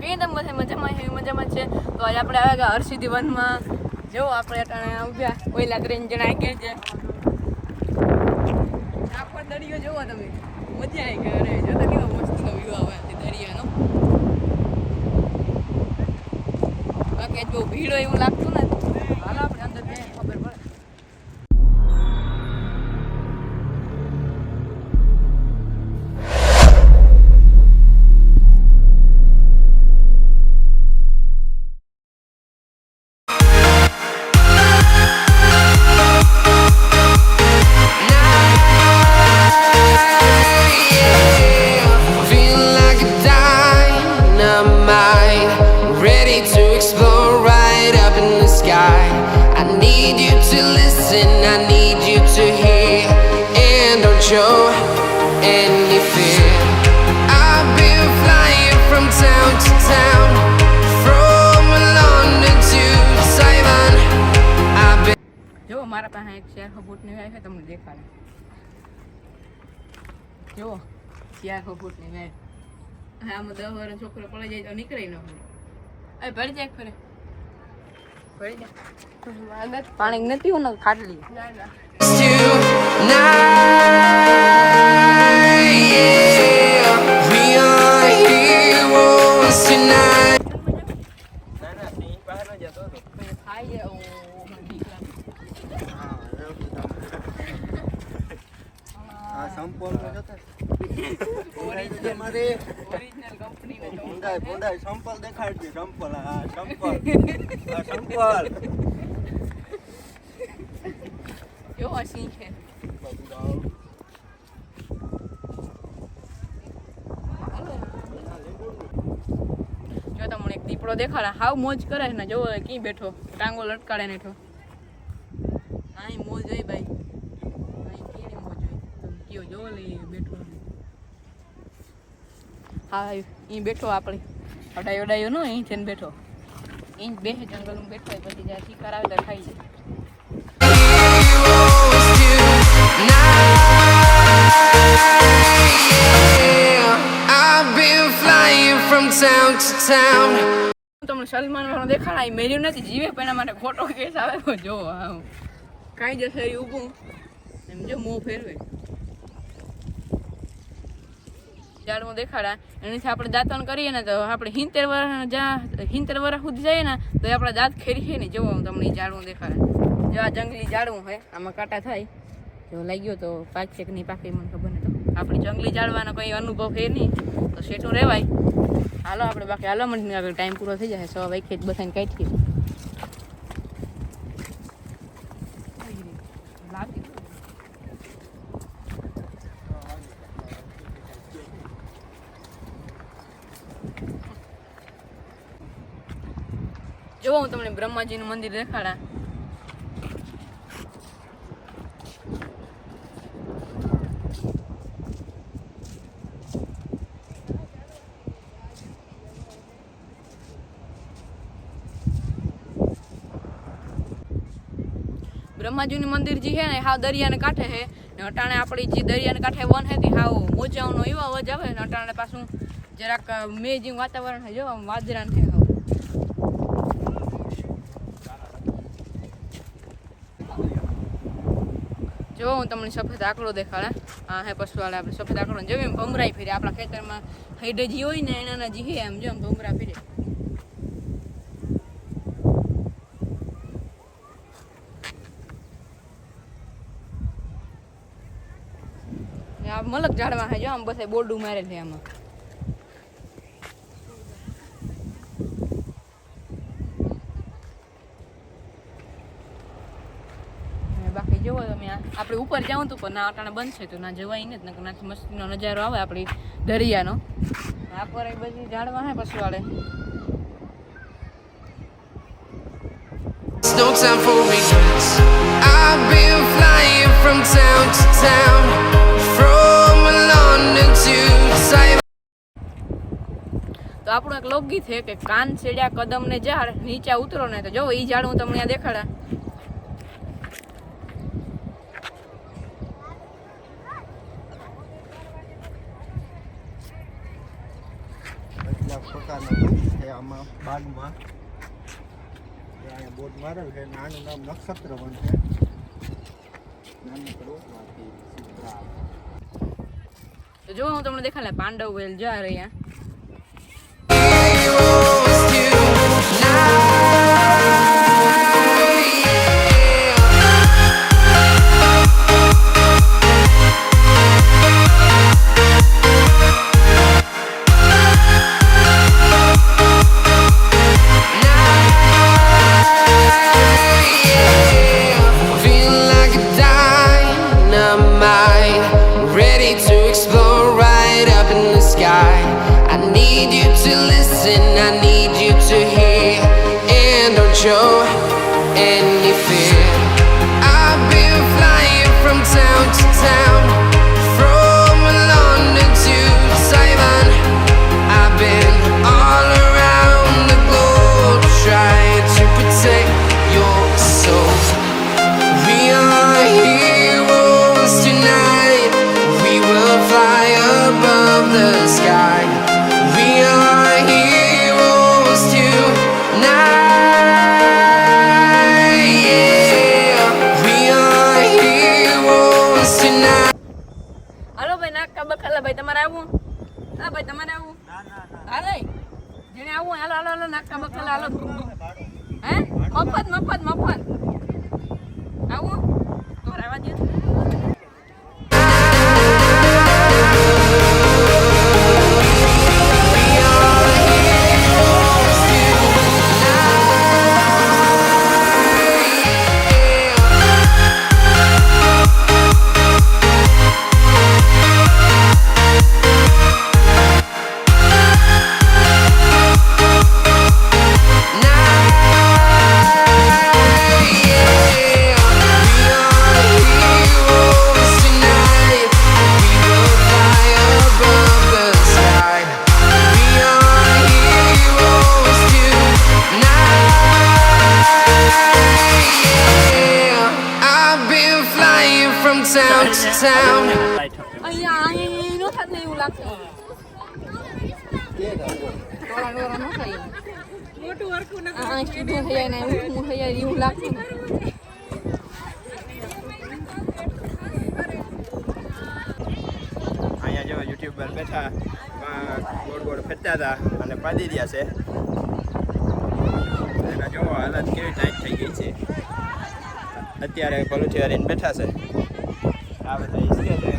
કઈ તમે બધા મજામાં છે. તો આજે આપણે આવ્યા ગયા હરસિદ્ધિ વનમાં. જો આપણે અટાણે આવ્યા ઓઈલા 3 જણા આવી ગયા છે. આખો દરિયો જોવો તમે, મજા આવી ગઈ. અરે જો તો કેવો મસ્તનો વ્યૂ આવે છે દરિયાનો. બાકી બહુ ભીડ હોય એવું લાગતું ને. હાલો આપણે અંદર જઈએ, ખબર પડે. Show any fear. I've been flying from town to town, from London to Taiwan. I've been. જો મારા પાસે એક શેર બૂટની વાય છે, તમને દેખાડે. જો શેર બૂટની વાય. આમાં 10 વર્ષ છોકરો પડી જાય તો નીકળે ન હોય. એ ભરી જાય ફરે. ભરી જાય. પાણી નથી હું ખાટલી. સંપલ દેખાડજે. સંપલ હા સંપલ જો અસી છે. જો તમને એક દીપડો દેખાડે, હાવ મોજ કરે ને. જો કી બેઠો, ટાંગો લટકાડે ને બેઠો. અહીં મોજ હોય ભાઈ, અહીં કેની મોજ હોય તમે કયો. જો લે બેઠો. હા અહીં બેઠો. આપણે અડાયો નો અહીં છે ને બેઠો. અહીં બે જંગલમાં બેઠો હોય, પછી જ્યાં શિકાર આવે તો ખાઈ જાય. I've been flying from town to town. તમને સલમાન વાળો દેખાડાય મેર્યું નથી, જીવે પણ એના માટે ખોટો કેસ આવે. જો કાંઈ જશે એ ઊભું એમ જો મોં ફેરવે. ઝાડવું દેખાડા એનાથી આપણે દાંતણ કરીએ ને તો આપણે 70 વર્ષ સુધી જઈએ ને તો આપણા દાંત ખેરીએ ને. જો હું તમને ઝાડવું દેખાડે. જો આ જંગલી ઝાડવું હોય, આમાં કાંટા થાય. જો લાગ્યો તો પાક નહીં પાકે મને ખબર નહીં. તો આપણી જંગલી ઝાડવાનો કંઈ અનુભવ છે નહીં તો સેટું રહેવાય. હાલો આપણે બાકી હાલો મને આગળ ટાઈમ પૂરો થઈ જાય. 6 વાગે જ બધાને કાઢીએ. જો હું તમને બ્રહ્માજીનું મંદિર દેખાડા. બ્રહ્માજીનું મંદિર જે છે ને હાવ દરિયાને કાંઠે છે ને. અટાણે આપણી જે દરિયાને કાંઠે વન હતી હાવ મોજાઓનો એવો અવાજ આવે ને. અટાણે પાછું જરાક મેં જેવું વાતાવરણ છે. જો વાદરાને છે હાવ. જો હું તમને સફેદ આંકડો દેખાડે. હા હે પશુવાળા આપણે સફેદ આંકડો જેવી એમ ભમરાઈ ફેરે. આપણા ખેતરમાં હૈડે જી હોય ને એના જી એમ જો ભમરા ફેરે. આ મલક ઝાડવા હે. જો આમ બધા બોરડું મારે છે આમાં. બાકી જોવો તમે આપણે ઉપર જાઉં તો પણ ના અટાણે બંધ છે તો ના જવાય ને. નાથી મસ્તીનો નજારો આવે આપણી દરિયાનો. આ પર બધી ઝાડવા હે પશુ વાળે. No time for regrets. I've been flying from town to town, from London to Taiwan. તો આપણું એક લોકગીત છે કે કાન છેડ્યા કદમ ને ઝાડ, નીચે ઉતરો ને તો જો એ ઝાડ હું તમને આ દેખાડા. પ્રકારના આમાં બાગમાં અહીંયા બોર્ડ મારેલ છે અને આનું નામ નક્ષત્ર વન છે. નાનકડું માંથી સિદ્ધરાજ. તો જો હું તમને દેખાડે પાંડવ વેલ જા રહ્યા. Feel like a dynamite, ready to explode right up in the sky. I need you to listen, I need you to hear, and don't show any fear. I've been flying from town to town, from London to Taiwan. I've been all around the globe trying to protect your soul. We are heroes tonight. We will fly above the sky. We are heroes tonight. Yeah. We are heroes tonight. હાલો ભાઈ નાકા બખાલા ભાઈ તમારે આવું? હા ભાઈ તમારે આવું? હાલે જેને આવું હાલો હાલો હાલો નાકા બખાલા હાલો. હે મફત મફત મફત આવું તમારે આવવા દે. Town to town. અહીંયા અહીં નો થાત ને એવું લાગશે. ટોળા ટોળા નો થાય મોટું હરખું ન આ સીધું થઈ જાય ને ઊંચું થઈ જાય એવું લાગશે. અહીંયા જો યુટ્યુબર બેઠા ગોળ ગોળ ફરતા હતા અને પાડી રહ્યા છે. એના જો હાલત કેવી ટાઈટ થઈ ગઈ છે. અત્યારે પલુથી હરીને બેઠા છે. આ બધા ઈસકે છે.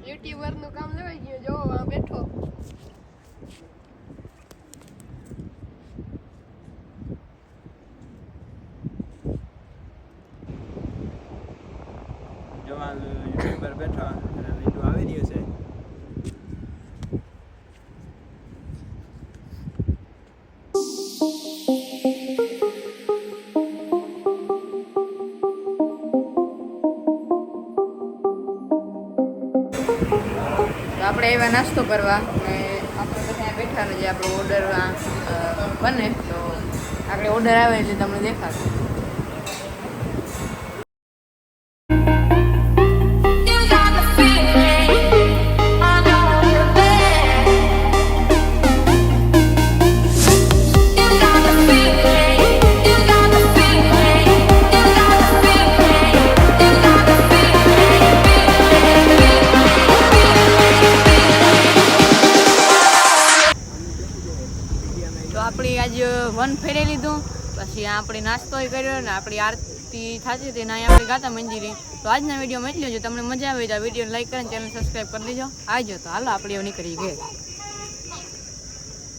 યુટ્યુબર નું કામ લેવાઈ ગયું જો આ બેઠો જો આ યુટ્યુબર બેઠા અને વિડીયો આવી રહ્યો છે. આપણે એવા નાસ્તો કરવા અને આપણે બધા બેઠા ને જે આપણો ઓર્ડર બને તો આપણે ઓર્ડર આવે એટલે તમને દેખાડું. આપણી આજ વન ફેરી લીધું, પછી આપણે નાસ્તો કર્યો ને આપણી આરતી થતી હતી ને અહીંયા આપણે ગાતા મંજીરી. તો આજના વિડીયોમાં એટલું જો તમને મજા આવે તો આ વિડીયો લાઈક કરીને ચેનલ સબસ્ક્રાઈબ કરી દેજો આવજો તો હાલો આપણે એવું નીકળી ગયે